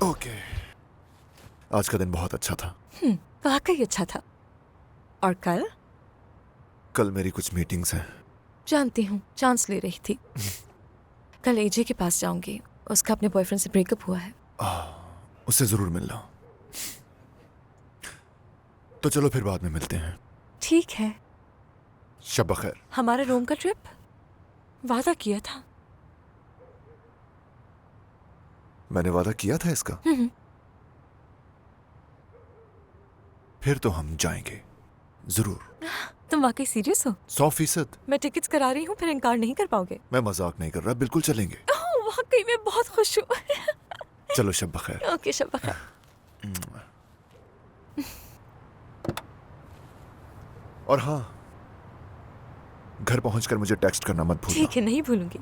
Okay, आज का दिन बहुत अच्छा था। वाकई अच्छा था। और कल? कल मेरी कुछ मीटिंग्स हैं। जानती हूँ, चांस ले रही थी। कल एजे के पास जाऊंगी, उसका अपने बॉयफ्रेंड से ब्रेकअप हुआ है। उससे जरूर मिलना। तो चलो फिर बाद में मिलते हैं। ठीक है। शब बखैर। हमारा रोम का ट्रिप वादा किया था। मैंने वादा किया था इसका। फिर तो हम जाएंगे जरूर। तुम वाकई सीरियस हो? 100%। मैं टिकट्स करा रही हूँ, फिर इनकार नहीं कर पाओगे? मैं मजाक नहीं कर रहा, बिल्कुल चलेंगे। ओह, वाकई मैं बहुत खुश हूँ। चलो शब बखैर। ओके, शब बखैर। और हाँ, घर पहुंचकर मुझे टेक्स्ट करना मत भूलना। ठीक है, नहीं भूलूंगी।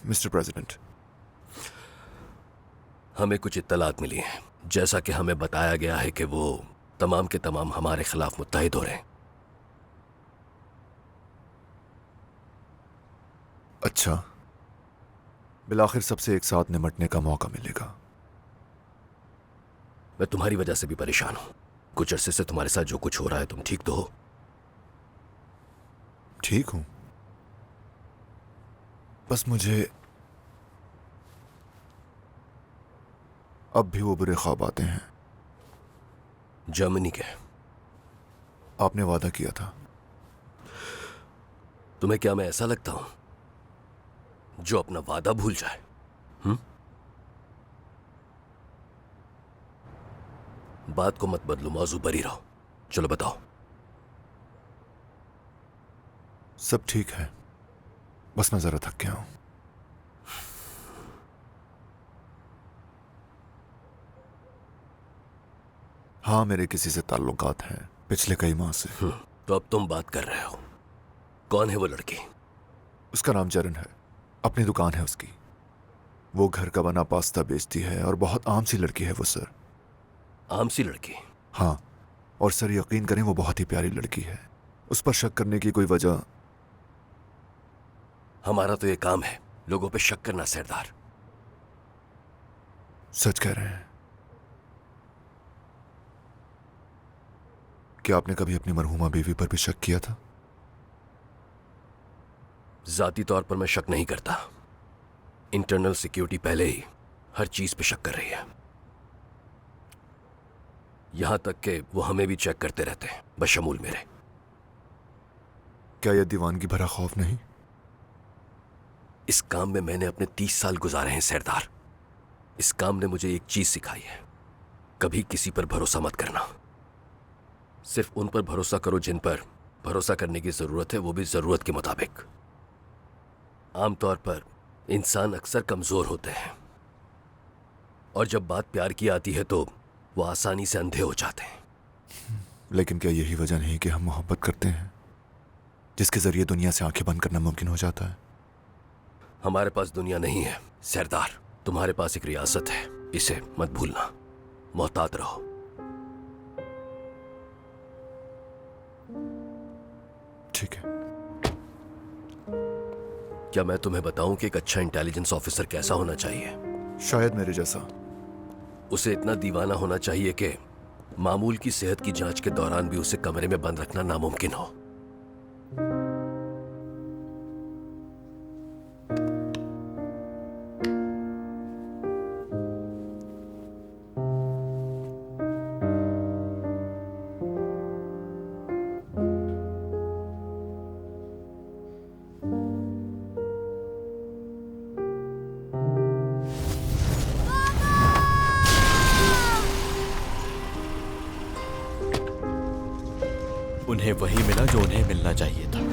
मिस्टर प्रेसिडेंट, हमें कुछ इत्तलात मिली हैं। जैसा कि हमें बताया गया है कि वो तमाम के तमाम हमारे खिलाफ मुत्तहिद हो रहे हैं। अच्छा, बिलाखिर सबसे एक साथ निमटने का मौका मिलेगा। मैं तुम्हारी वजह से भी परेशान हूं। कुछ अरसे से तुम्हारे साथ जो कुछ हो रहा है, तुम ठीक तो हो? ठीक हूं, बस मुझे अब भी वो बुरे ख्वाब आते हैं। जर्मनी के? आपने वादा किया था। तुम्हें क्या मैं ऐसा लगता हूं जो अपना वादा भूल जाए? बात को मत बदलो, मौजू पर ही रहो। चलो बताओ। सब ठीक है, बस मैं जरा थक गया हूं। हाँ, मेरे किसी से ताल्लुकात हैं पिछले कई माह से। तो अब तुम बात कर रहे हो। कौन है वो लड़की? उसका नाम चरण है, अपनी दुकान है उसकी। वो घर का बना पास्ता बेचती है और बहुत आम सी लड़की है वो सर। आम सी लड़की? हाँ, और सर यकीन करें वो बहुत ही प्यारी लड़की है। उस पर शक करने की कोई वजह। हमारा तो ये काम है लोगों पे शक करना, सरदार। सच कह रहे हैं? क्या आपने कभी अपनी मरहूमा बीवी पर भी शक किया था? जाती तौर पर मैं शक नहीं करता। इंटरनल सिक्योरिटी पहले ही हर चीज पे शक कर रही है। यहां तक कि वो हमें भी चेक करते रहते हैं, बशमूल मेरे। क्या यह दीवानगी भरा खौफ नहीं? इस काम में मैंने अपने 30 साल गुजारे हैं, सरदार। इस काम ने मुझे एक चीज सिखाई है, कभी किसी पर भरोसा मत करना। सिर्फ उन पर भरोसा करो जिन पर भरोसा करने की जरूरत है, वो भी जरूरत के मुताबिक। आमतौर पर इंसान अक्सर कमजोर होते हैं, और जब बात प्यार की आती है तो वो आसानी से अंधे हो जाते हैं। लेकिन क्या यही वजह नहीं कि हम मोहब्बत करते हैं, जिसके जरिए दुनिया से आंखें बंद करना मुमकिन हो जाता है? हमारे पास दुनिया नहीं है सरदार, तुम्हारे पास एक रियासत है, इसे मत भूलना। मोहतात रहो। ठीक है। क्या मैं तुम्हें बताऊं कि एक अच्छा इंटेलिजेंस ऑफिसर कैसा होना चाहिए? शायद मेरे जैसा। उसे इतना दीवाना होना चाहिए कि मामूल की सेहत की जांच के दौरान भी उसे कमरे में बंद रखना नामुमकिन हो। उन्हें वही मिला जो उन्हें मिलना चाहिए था।